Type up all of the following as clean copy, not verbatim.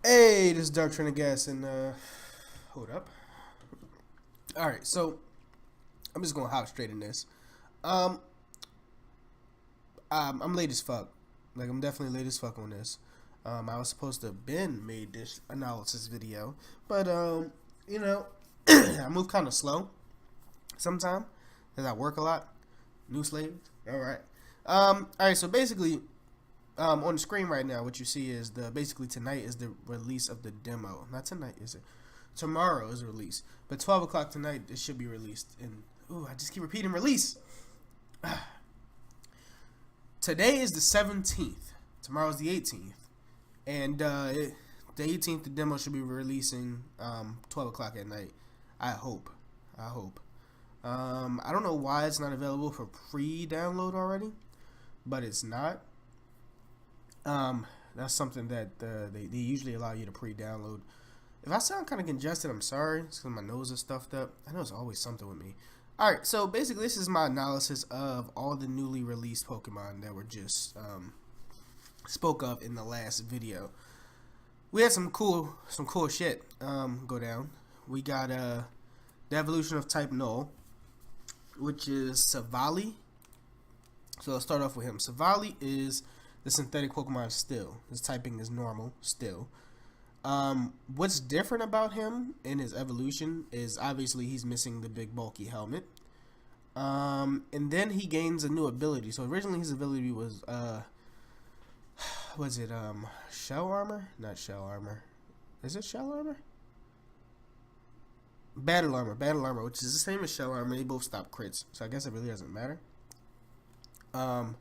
Hey, this is Dark Trend of Gas, and hold up. All right, so I'm just gonna hop straight in this. Um, I'm late as fuck. Like I'm definitely late as fuck on this. I was supposed to have been made this analysis video, but you know, I move kind of slow sometimes because I work a lot. New slave. All right. All right. So basically, on the screen right now, what you see is basically tonight is the release of the demo. Not tonight, is it? Tomorrow is the release, but 12 o'clock tonight it should be released. And ooh, I just keep repeating release. Today is the 17th. Tomorrow's the 18th, and the 18th the demo should be releasing 12 o'clock at night. I hope. I hope. I don't know why it's not available for pre-download already, but it's not. That's something that they usually allow you to pre-download. If I sound kind of congested, I'm sorry. It's because my nose is stuffed up. I know it's always something with me. Alright, so basically this is my analysis of all the newly released Pokemon that were just spoke of in the last video. We had some cool shit go down. We got the evolution of type Null, which is Savali. So let's start off with him. Savali is the synthetic Pokemon still. His typing is normal still. What's different about him in his evolution is obviously he's missing the big bulky helmet. And then he gains a new ability. So originally his ability was was it shell armor? Not shell armor. Is it shell armor? Battle armor, which is the same as shell armor. They both stop crits, so I guess it really doesn't matter. Um,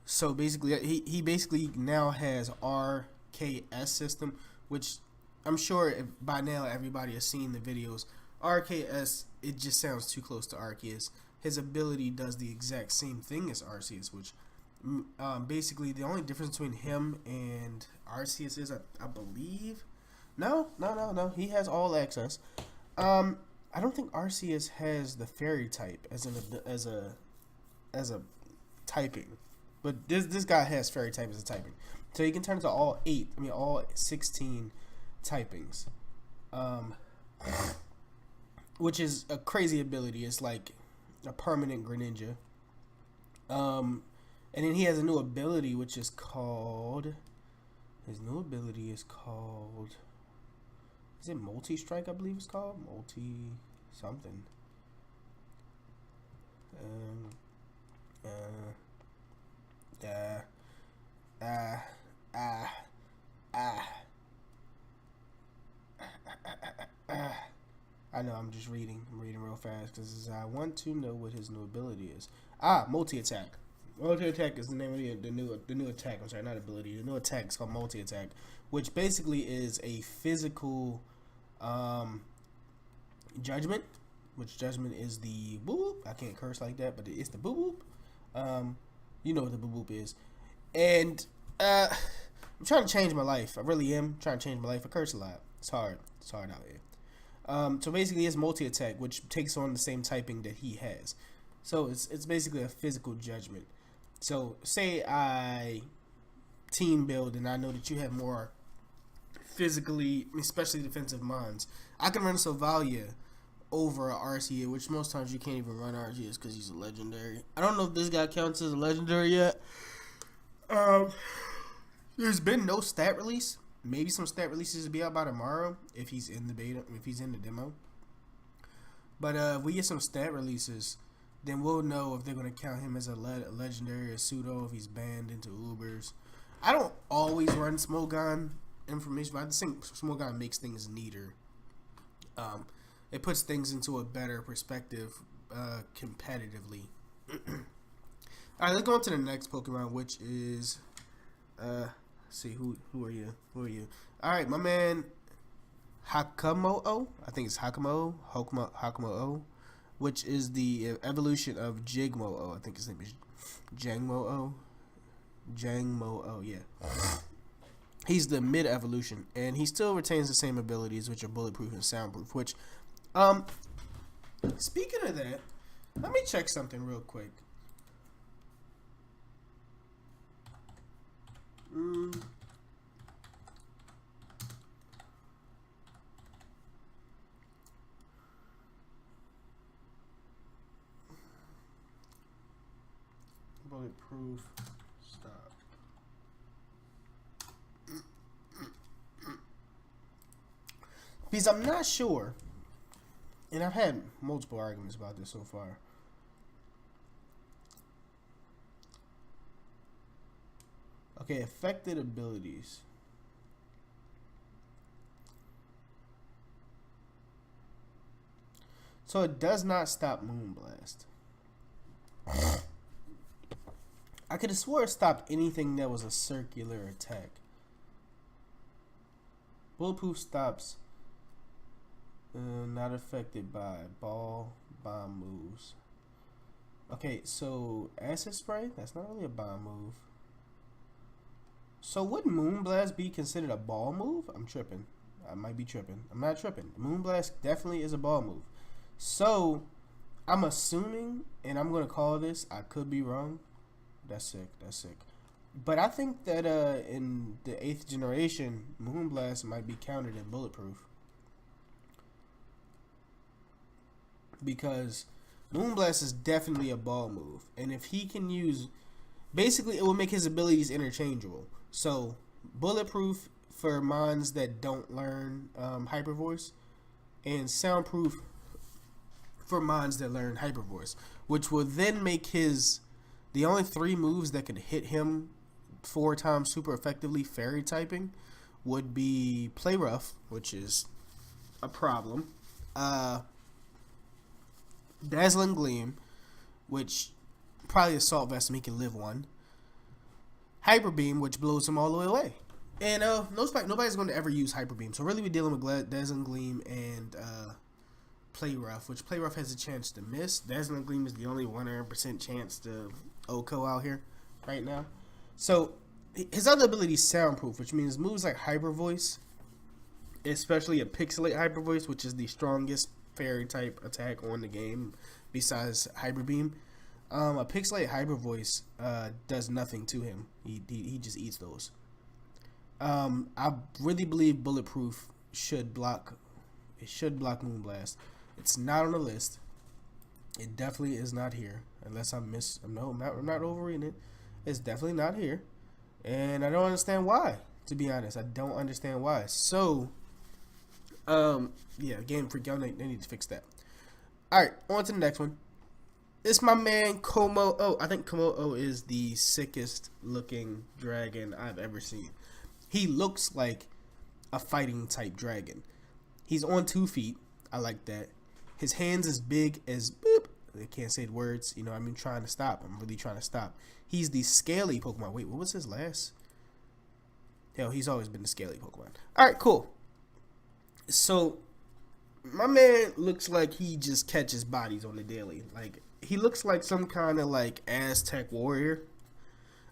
so basically, he basically now has RKS system, which I'm sure by now everybody has seen the videos. RKS, it just sounds too close to Arceus. His ability does the exact same thing as Arceus, which basically the only difference between him and Arceus is I believe. No. He has all access. I don't think Arceus has the fairy type as a typing, but this guy has fairy type as a typing, so he can turn into all 16 typings, which is a crazy ability. It's like a permanent Greninja. And then he has a new ability, which is called. His new ability is called. Is it Multi Strike? I believe it's called Multi something. Uh, uh, ah, ah, ah, I know. I'm just reading. I'm reading real fast because I want to know what his new ability is. Multi Attack. Multi Attack is the name of the new attack. I'm sorry, not ability. The new attack is called Multi Attack, which basically is a physical judgment. Which judgment is the boop. I can't curse like that, but it's the boop boop. You know what the boop boop is, and I'm trying to change my life. I really am trying to change my life. I curse a lot. It's hard. It's hard out here. So basically, it's multi attack, which takes on the same typing that he has. So it's basically a physical judgment. So say I team build and I know that you have more physically, especially defensive minds. I can run Sovalia over a Arceus, which most times you can't even run Arceus because he's a legendary. I don't know if this guy counts as a legendary yet. Um, there's been no stat release. Maybe some stat releases will be out by tomorrow if he's in the beta, if he's in the demo. But if we get some stat releases, then we'll know if they're going to count him as a legendary or pseudo, if he's banned into Ubers. I don't always run Smogon information, but I just think Smogon makes things neater. It puts things into a better perspective competitively. Alright, let's go on to the next Pokemon, which is let's see, who are you? Who are you? Alright, my man Hakamo'o. I think it's Hakamo'o, which is the evolution of Jigmo-O. I think his name is Jangmo-O. Yeah. He's the mid evolution, and he still retains the same abilities, which are bulletproof and soundproof. Which, speaking of that, let me check something real quick. Bulletproof. Stop. Because I'm not sure, and I've had multiple arguments about this so far. Okay, affected abilities. So it does not stop Moonblast. I could have swore it stopped anything that was a circular attack. Bulletproof stops not affected by ball bomb moves. Okay, so acid spray, that's not really a bomb move. So would Moonblast be considered a ball move? I'm tripping. I might be tripping. I'm not tripping. Moonblast definitely is a ball move. So I'm assuming, and I'm gonna call this, I could be wrong. That's sick. That's sick. But I think that in the 8th generation, Moonblast might be counted in Bulletproof. Because Moonblast is definitely a ball move. And if he can use... Basically, it will make his abilities interchangeable. So, Bulletproof for mons that don't learn Hyper Voice. And Soundproof for mons that learn Hyper Voice. Which will then make his... The only 3 moves that could hit him 4 times super effectively fairy typing would be Play Rough, which is a problem. Dazzling Gleam, which probably Assault Vest, and he can live 1. Hyper Beam, which blows him all the way away. And nobody's going to ever use Hyper Beam. So really we're dealing with Dazzling Gleam and Play Rough, which Play Rough has a chance to miss. Dazzling Gleam is the only 100% chance to OHKO out here right now. So his other ability is Soundproof, which means moves like Hyper Voice, especially a Pixelate Hyper Voice, which is the strongest fairy type attack on the game besides Hyper Beam. A Pixelate Hyper Voice does nothing to him. He just eats those. I really believe Bulletproof should block. It should block Moonblast. It's not on the list. It definitely is not here, unless I'm not overreading it. It's definitely not here, and I don't understand why. To be honest, I don't understand why. So, yeah, Game Freak, y'all they need to fix that. All right, on to the next one. It's my man Komo-O. I think Komo-O is the sickest looking dragon I've ever seen. He looks like a fighting type dragon. He's on 2 feet. I like that. His hands as big as boop. I can't say the words. You know, I'm trying to stop. I'm really trying to stop. He's the scaly Pokemon. Wait, what was his last? Hell, he's always been the scaly Pokemon. All right, cool. So, my man looks like he just catches bodies on the daily. Like, he looks like some kind of, like, Aztec warrior.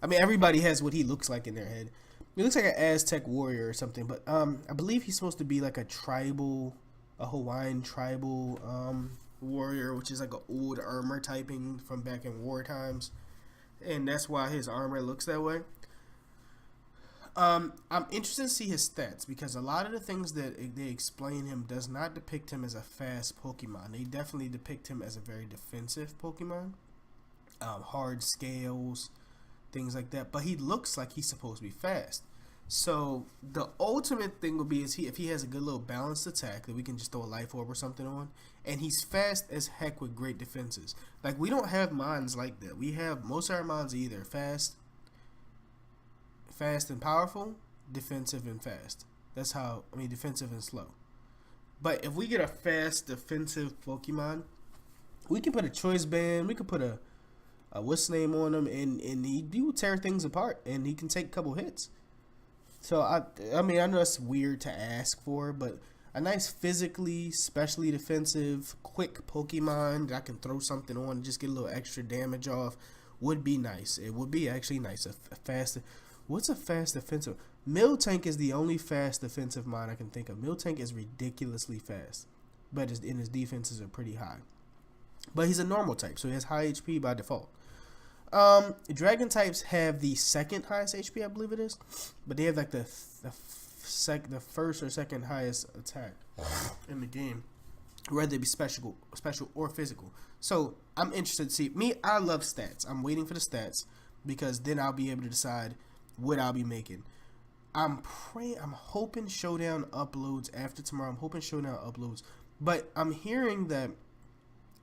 I mean, everybody has what he looks like in their head. He looks like an Aztec warrior or something. But, I believe he's supposed to be, like, a Hawaiian tribal, warrior, which is like an old armor typing from back in war times. And that's why his armor looks that way. I'm interested to see his stats, because a lot of the things that they explain him does not depict him as a fast Pokemon. They definitely depict him as a very defensive Pokemon. Hard scales, things like that. But he looks like he's supposed to be fast. So the ultimate thing would be is if he has a good little balanced attack that we can just throw a life orb or something on, and he's fast as heck with great defenses. Like, we don't have mons like that. We have most of our mons are either fast and powerful, defensive and fast. That's how, defensive and slow. But if we get a fast defensive Pokemon, we can put a choice band, we can put a what's name on him, and he will tear things apart, and he can take a couple hits. So, I know it's weird to ask for, but a nice physically, specially defensive, quick Pokemon that I can throw something on and just get a little extra damage off would be nice. It would be actually nice. A fast... What's a fast defensive? Miltank is the only fast defensive mon I can think of. Miltank is ridiculously fast, but his defenses are pretty high. But he's a normal type, so he has high HP by default. Dragon types have the second highest HP, I believe it is, but they have like the first or second highest attack in the game, whether it be special or physical. So I'm interested to see. I love stats. I'm waiting for the stats. because then I'll be able to decide what I'll be making. I'm hoping Showdown uploads after tomorrow. I'm hoping Showdown uploads. But I'm hearing that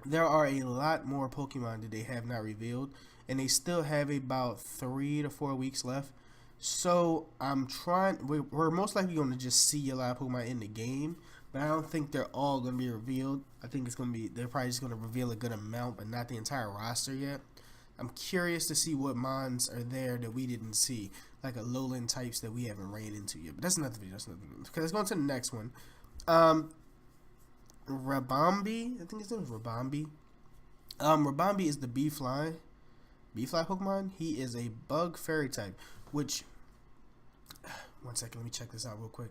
there are a lot more Pokemon that they have not revealed, and they still have about 3 to 4 weeks left. So I'm trying. We're most likely going to just see a lot of Pokemon in the game, but I don't think they're all going to be revealed. I think they're probably just going to reveal a good amount, but not the entire roster yet. I'm curious to see what mons are there that we didn't see, like Alolan types that we haven't ran into yet. But that's another video. Okay, let's go on to the next one. Rabambi, I think his name is Rabambi. Rabambi is the B-Fly Pokemon. He is a bug fairy type, which, one second, let me check this out real quick.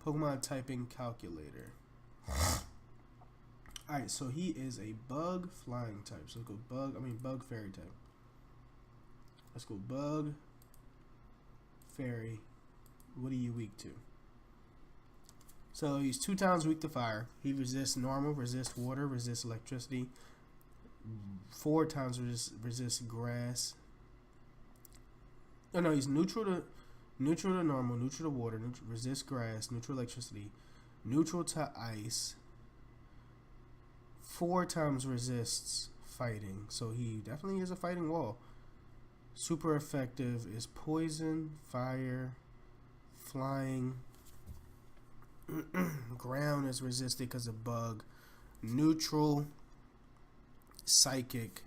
Pokemon typing calculator. Alright, so he is a bug flying type. So let's go bug fairy type. Let's go bug fairy. What are you weak to? So he's 2 times weak to fire. He resists normal, resists water, resists electricity. 4 times resists grass. Oh no, he's neutral to normal, neutral to water, resists grass, neutral electricity, neutral to ice. 4 times resists fighting, so he definitely is a fighting wall. Super effective is poison, fire, flying. Ground is resisted because of bug. Neutral, psychic.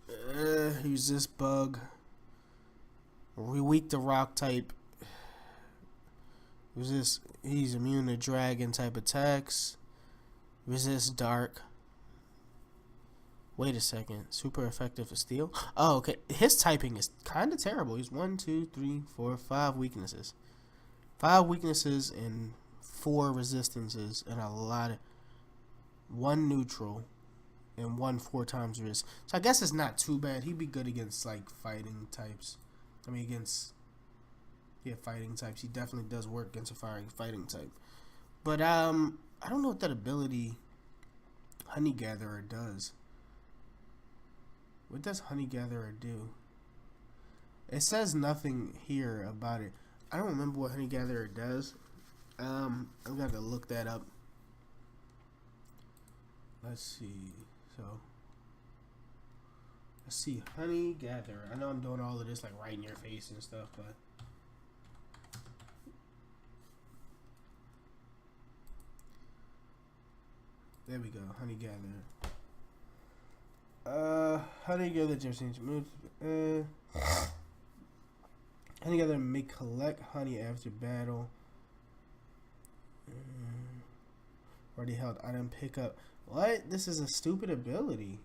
He resists bug. Weak to rock type. He's immune to dragon type attacks. Resists dark. Wait a second. Super effective for steel. Oh, okay. His typing is kind of terrible. He's 1, 2, 3, 4, 5 weaknesses. 5 weaknesses and 4 resistances, and a lot of 1 neutral and 1 4 times risk. So I guess it's not too bad. He'd be good against like fighting types. Against fighting types. He definitely does work against a fighting type. But I don't know what that ability Honey Gatherer does. What does Honey Gatherer do? It says nothing here about it. I don't remember what Honey Gatherer does. I'm gonna have to look that up. Let's see. Let's see, Honey Gatherer. I know I'm doing all of this like right in your face and stuff, but there we go, Honey Gatherer. Honey Gatherer just changed moves. Honey Gatherer may collect honey after battle. Already held item pickup. What? This is a stupid ability.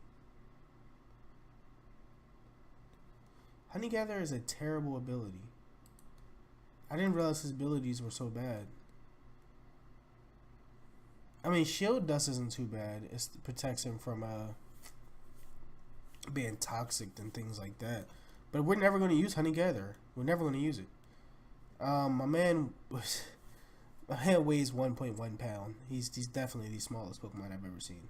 Honey Gatherer is a terrible ability. I didn't realize his abilities were so bad. Shield Dust isn't too bad. It protects him from being toxic and things like that. But we're never going to use Honey Gatherer. We're never going to use it. My man weighs 1.1 pound. He's definitely the smallest Pokemon I've ever seen.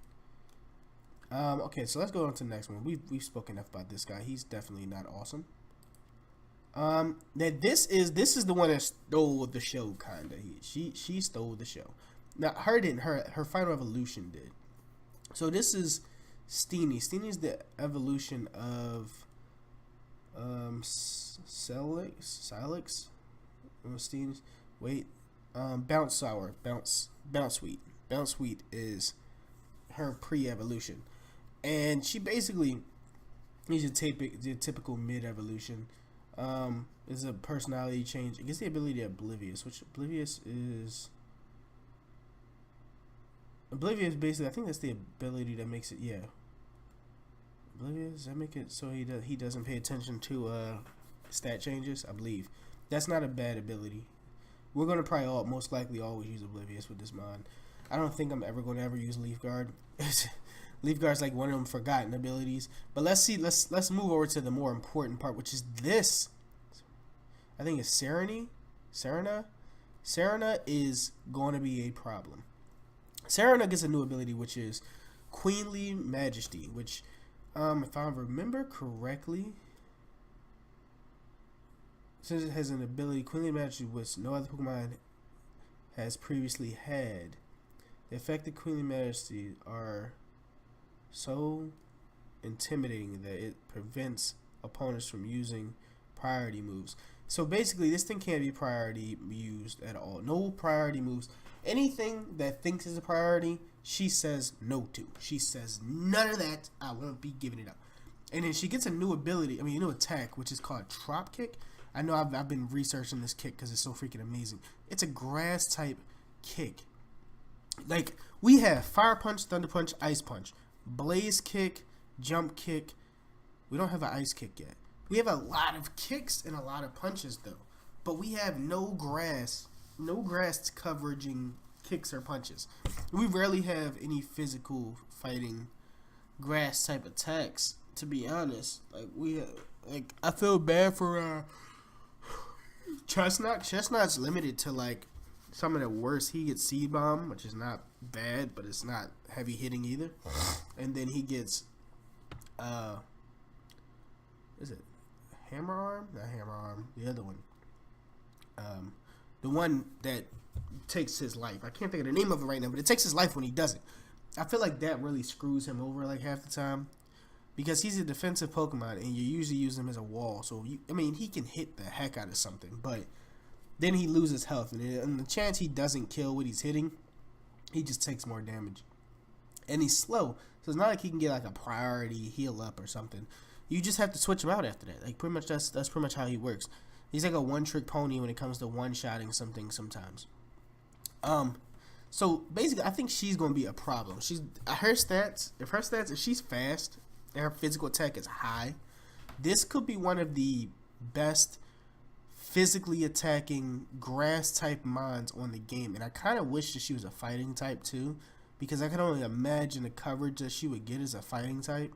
Okay, so let's go on to the next one. We've spoken enough about this guy. He's definitely not awesome. This is the one that stole the show, kinda. She stole the show. Now her final evolution did. So this is Steenie. Steenie's the evolution of Silex. Steenie's Bounce Sour. Bounce Sweet. Bounce Sweet is her pre-evolution. And she basically is a typical mid-evolution. Is a personality change. It gets the ability Oblivious, which Oblivious basically, I think that's the ability that makes it, Oblivious, does that make it so he doesn't pay attention to stat changes? I believe. That's not a bad ability. We're going to probably most likely always use Oblivious with this mod. I don't think I'm ever going to use Leaf Guard. Leaf Guard's like one of them forgotten abilities. But let's see. Let's move over to the more important part, which is this. I think it's Serena. Serena is going to be a problem. Serena gets a new ability, which is Queenly Majesty, which, if I remember correctly, since it has an ability, Queenly Majesty, which no other Pokemon has previously had. The effective Queenly Majesty are so intimidating that it prevents opponents from using priority moves. So basically, this thing can't be priority used at all. No priority moves. Anything that thinks is a priority, she says no to. She says none of that. I won't be giving it up. And then she gets a new ability. I mean, a new attack, which is called Trop Kick. I know I've been researching this kick because it's so freaking amazing. It's a grass type kick. Like, we have Fire Punch, Thunder Punch, Ice Punch, Blaze Kick, Jump Kick. We don't have an Ice Kick yet. We have a lot of kicks and a lot of punches, though. But we have no grass coveraging kicks or punches. We rarely have any physical fighting grass type attacks, to be honest. I feel bad for Chestnut. Chestnut's limited to like some of the worst. He gets Seed Bomb, which is not bad, but it's not heavy hitting either. And then he gets is it Hammer Arm? Not Hammer Arm. The other one. The one that takes his life. I can't think of the name of it right now, but it takes his life when he does it. I feel like that really screws him over like half the time. Because he's a defensive Pokemon, and you usually use him as a wall. So, he can hit the heck out of something. But then he loses health. And the chance he doesn't kill what he's hitting, he just takes more damage. And he's slow. So, it's not like he can get like a priority heal up or something. You just have to switch him out after that. Like, pretty much that's pretty much how he works. He's like a one-trick pony when it comes to one-shotting something sometimes. So, basically, I think she's going to be a problem. If she's fast, and her physical attack is high, this could be one of the best physically attacking grass type mons on the game. And I kind of wish that she was a fighting type too, because I can only imagine the coverage that she would get as a fighting type.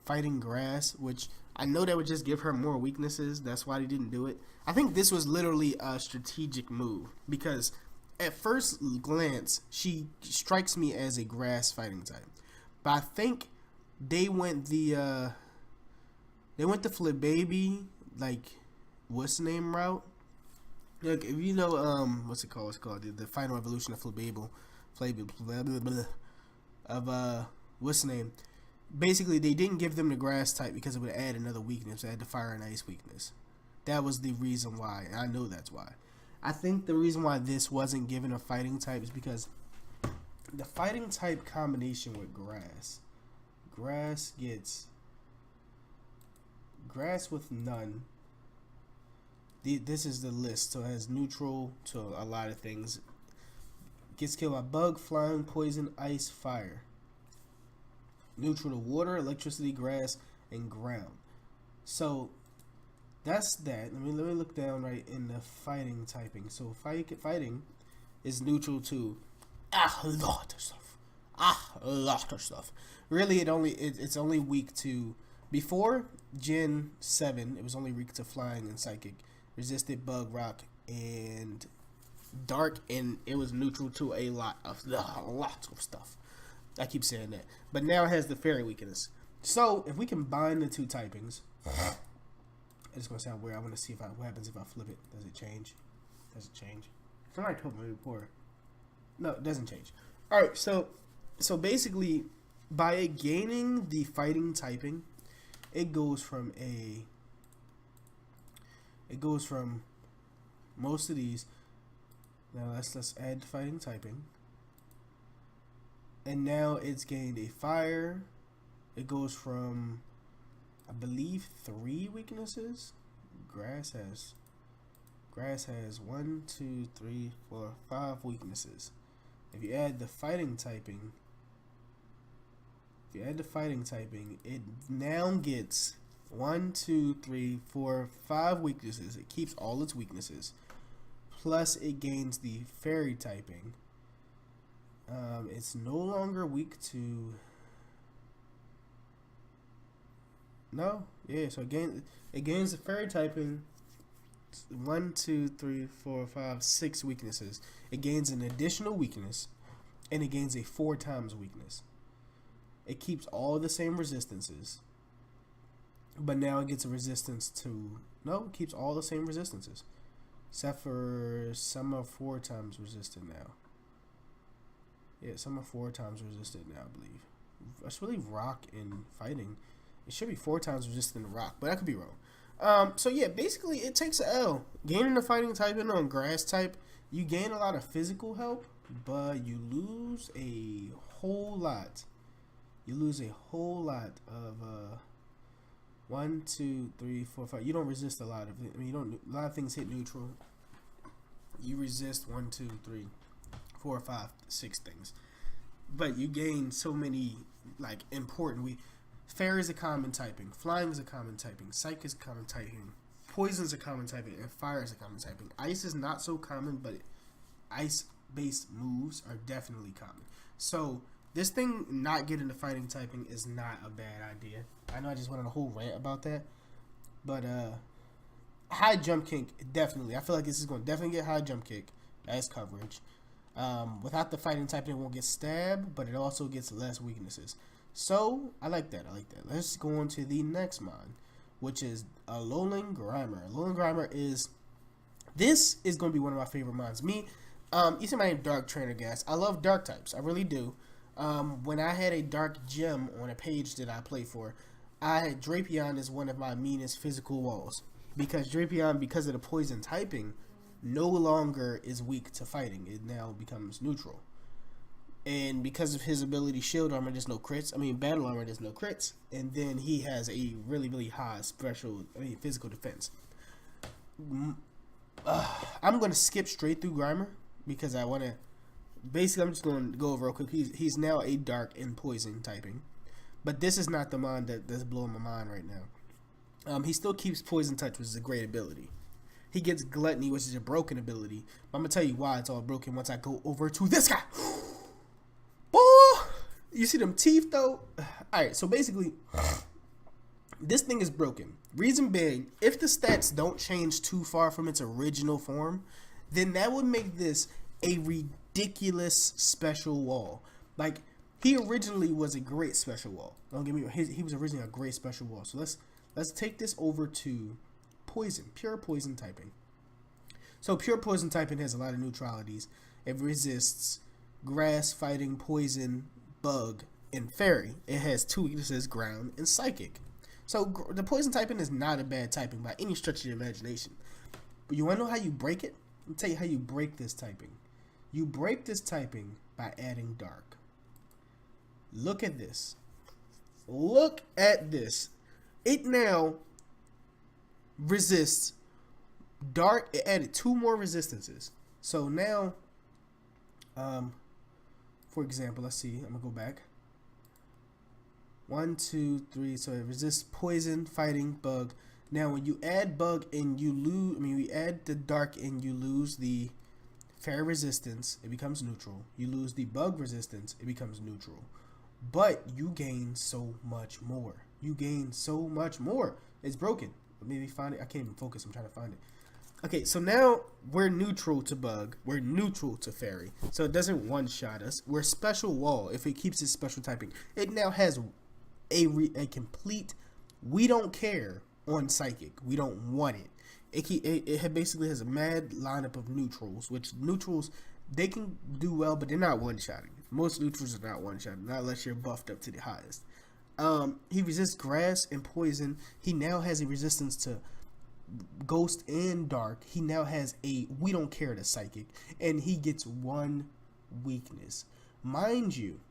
Fighting grass, which I know that would just give her more weaknesses. That's why they didn't do it. I think this was literally a strategic move, because at first glance she strikes me as a grass fighting type. But I think they went the Flibaby, like, what's the name route? Like, if you know, what's it called? It's called the final evolution of Flabébel, what's the name? Basically, they didn't give them the grass type because it would add another weakness. It had the fire and ice weakness. That was the reason why, and I know that's why. I think the reason why this wasn't given a fighting type is because the fighting type combination with grass. Grass gets grass with none. This is the list. So it has neutral to a lot of things. Gets killed by bug, flying, poison, ice, fire. Neutral to water, electricity, grass, and ground. So that's that. Let me look down right in the fighting typing. So fighting is neutral to a lot of stuff. A lot of stuff. Really, it's only weak to, before Gen 7, it was only weak to flying and psychic, resisted bug, rock, and dark, and it was neutral to a lot of stuff. I keep saying that, but now it has the fairy weakness. So if we combine the two typings, it's gonna sound weird. I want to see what happens if I flip it. Does it change? Somebody told me before. No, it doesn't change. All right, so basically, by it gaining the fighting typing, it goes from most of these. Now let's add fighting typing, and now it's gained a fire. It goes from, I believe, 3 weaknesses. Grass has 1, 2, 3, 4, 5 weaknesses. If you add the fighting typing, it now gets 1, 2, 3, 4, 5 weaknesses. It keeps all its weaknesses. Plus, it gains the fairy typing. It's no longer weak to No, yeah. So it gains the fairy typing. 1, 2, 3, 4, 5, 6 weaknesses. It gains an additional weakness, and it gains a 4 times weakness. It keeps all the same resistances, but now it gets a resistance to. No, it keeps all the same resistances, except for some are 4 times resistant now. Yeah, some are 4 times resistant now, I believe. It's really rock and fighting. It should be 4 times resistant to rock, but I could be wrong. So yeah, basically it takes a L. Gaining the fighting type in on grass type, you gain a lot of physical help, but you lose a whole lot. You lose a whole lot of 1, 2, 3, 4, 5. You don't resist a lot of it. I mean, you don't. A lot of things hit neutral. You resist 1, 2, 3, 4, 5, 6 things, but you gain so many like important. Fair is a common typing, flying is a common typing, psych is a common typing, poison is a common typing, and fire is a common typing. Ice is not so common, but ice-based moves are definitely common. So this thing not getting the fighting typing is not a bad idea. I know I just went on a whole rant about that, but high jump kick, definitely. I feel like this is going to definitely get high jump kick as coverage. Without the fighting typing, it won't get stabbed, but it also gets less weaknesses. So, I like that. Let's go on to the next mod, which is Alolan Grimer. Alolan Grimer is... This is going to be one of my favorite mods. You see my name, Dark Trainer, guys. I love dark types. I really do. When I had a dark gem on a page that I play for, I had Drapion as one of my meanest physical walls. Because Drapion, because of the poison typing, no longer is weak to fighting. It now becomes neutral. And because of his ability shield armor, there's no crits. I mean, battle armor, there's no crits. And then he has a really, really high physical defense. I'm going to skip straight through Grimer because I want to... Basically, I'm just going to go over real quick. He's now a dark and poison typing. But this is not the mod that's blowing my mind right now. He still keeps poison touch, which is a great ability. He gets gluttony, which is a broken ability. But I'm going to tell you why it's all broken once I go over to this guy. You see them teeth though? Alright, so basically, this thing is broken. Reason being, if the stats don't change too far from its original form, then that would make this a ridiculous special wall. Like, he originally was a great special wall. Don't get me wrong, he was originally a great special wall. So let's take this over to poison, pure poison typing. So pure poison typing has a lot of neutralities. It resists grass, fighting, poison, bug, and fairy. It has 2 weaknesses, ground and psychic. So the poison typing is not a bad typing by any stretch of your imagination. But you want to know how you break it? Let me tell you how you break this typing. You break this typing by adding dark. Look at this. Look at this. It now resists dark. It added 2 more resistances. So now, for example, let's see. I'm gonna go back. 1, 2, 3. So it resists poison, fighting, bug. Now, when you add bug and you lose, we add the dark and you lose the fairy resistance, it becomes neutral. You lose the bug resistance, it becomes neutral. But you gain so much more. You gain so much more. It's broken. Maybe find it. I can't even focus. I'm trying to find it. Okay, so now we're neutral to bug. We're neutral to fairy. So it doesn't one-shot us. We're special wall if it keeps its special typing. It now has a complete, we don't care on psychic. We don't want it. It basically has a mad lineup of neutrals, which neutrals, they can do well, but they're not one-shotting. Most neutrals are not one-shotting, not unless you're buffed up to the highest. He resists grass and poison. He now has a resistance to ghost and dark. He now has a we don't care to psychic, and he gets 1 weakness, mind you.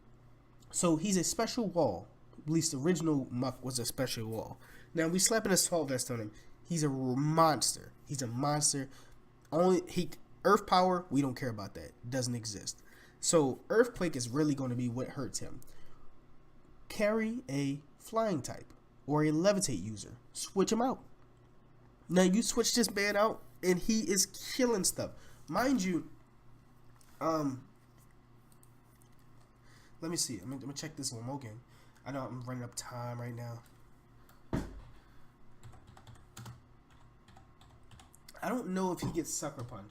So he's a special wall. At least the original Muk was a special wall. Now we slapping a assault vest on him. He's a monster. He's a monster. Earth power, we don't care about that. Doesn't exist. So earthquake is really going to be what hurts him. Carry a flying type or a levitate user. Switch him out. Now you switch this man out and he is killing stuff. Mind you, let me see. I'm gonna check this one more game. I know I'm running up time right now. I don't know if he gets Sucker Punch,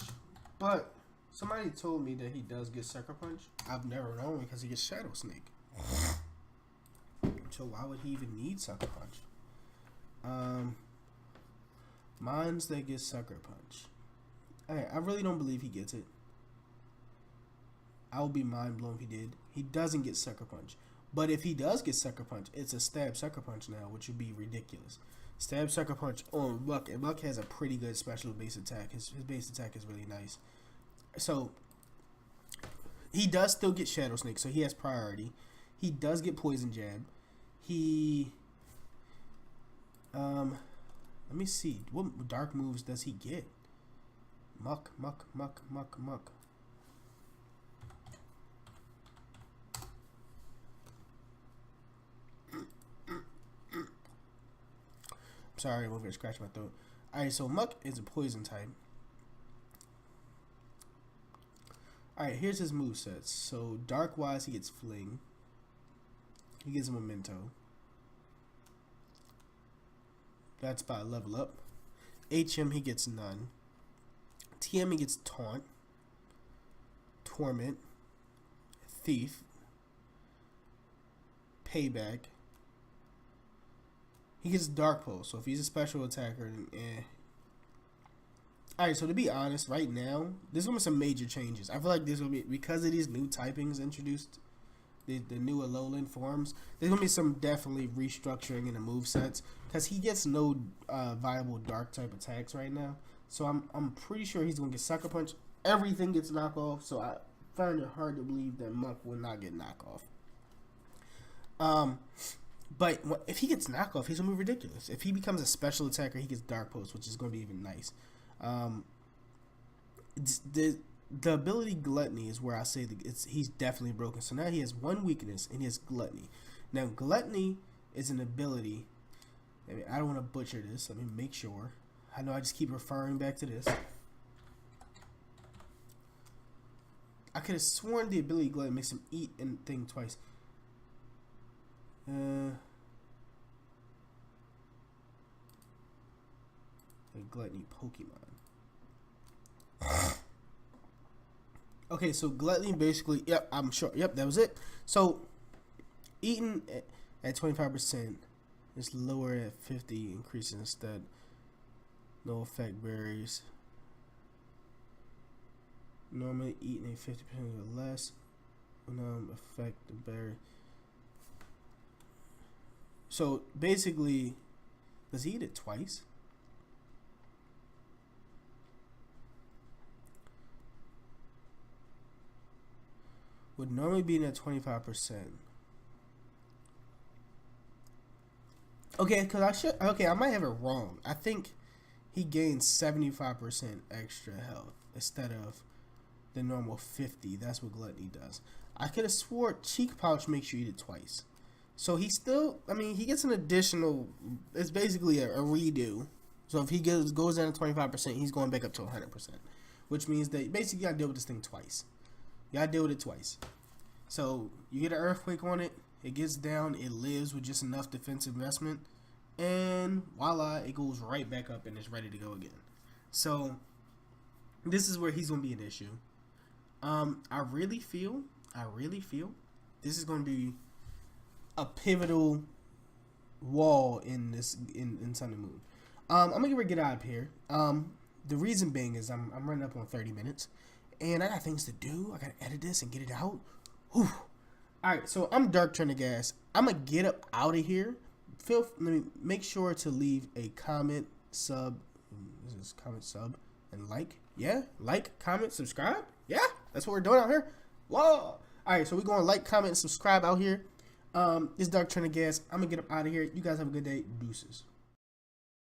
but somebody told me that he does get Sucker Punch. I've never known because he gets Shadow Snake. So why would he even need Sucker Punch? Mines that get Sucker Punch. Alright, I really don't believe he gets it. I would be mind blown if he did. He doesn't get Sucker Punch. But if he does get Sucker Punch, it's a Stab Sucker Punch now, which would be ridiculous. Stab Sucker Punch on Muk, and Muk has a pretty good special base attack. His base attack is really nice. So, he does still get Shadow Snake, so he has priority. He does get Poison Jab. He... let me see. What dark moves does he get? Muk. Sorry, I'm over here scratching my throat. Alright, so Muk is a poison type. Alright, here's his movesets. So, dark wise, he gets Fling. He gets Memento. That's by level up. HM, he gets none. TM, he gets Taunt. Torment. Thief. Payback. He gets Dark Pulse, so if he's a special attacker, then Alright, so to be honest, right now, there's gonna be some major changes. I feel like there's gonna be, because of these new typings introduced, the new Alolan forms, there's gonna be some definitely restructuring in the movesets, because he gets no viable dark type attacks right now. So I'm pretty sure he's gonna get Sucker Punch. Everything gets knocked off, so I find it hard to believe that Muk will not get knockoff. But if he gets knockoff, he's gonna be ridiculous. If he becomes a special attacker, he gets Dark Pulse, which is gonna be even nice. The ability Gluttony is where I say he's definitely broken. So now he has one weakness, and he has Gluttony. Now Gluttony is an ability. I don't want to butcher this. Let me make sure. I know I just keep referring back to this. I could have sworn the ability Gluttony makes him eat and thing twice. The Gluttony Pokemon. Okay, so Gluttony basically, yep, I'm sure, yep, that was it. So, eating at 25% is lower at 50, increasing instead. No effect berries. Normally eating at 50% or less. Affect the berry. So basically, does he eat it twice? Would normally be at 25%. Okay, I might have it wrong. I think he gains 75% extra health instead of the normal 50. That's what Gluttony does. I could have swore Cheek Pouch makes you eat it twice. So he still, he gets an additional, it's basically a redo. So if he goes down to 25%, he's going back up to 100%. Which means that basically you gotta deal with this thing twice. You gotta deal with it twice. So you get an Earthquake on it, it gets down, it lives with just enough defensive investment, and voila, it goes right back up and it's ready to go again. So this is where he's gonna be an issue. I really feel this is gonna be a pivotal wall in this in Sun and Moon. I'm gonna get out of here. The reason being is I'm running up on 30 minutes, and I got things to do. I gotta edit this and get it out. Whew. All right, so I'm Dark Gas. I'm gonna get up out of here. Let me make sure to leave a comment, sub. This is comment, sub, and like. Yeah, like, comment, subscribe. Yeah, that's what we're doing out here. Whoa. All right, so we're going to like, comment, and subscribe out here. This is Dark Gas. I'm gonna get up out of here. You guys have a good day. Deuces.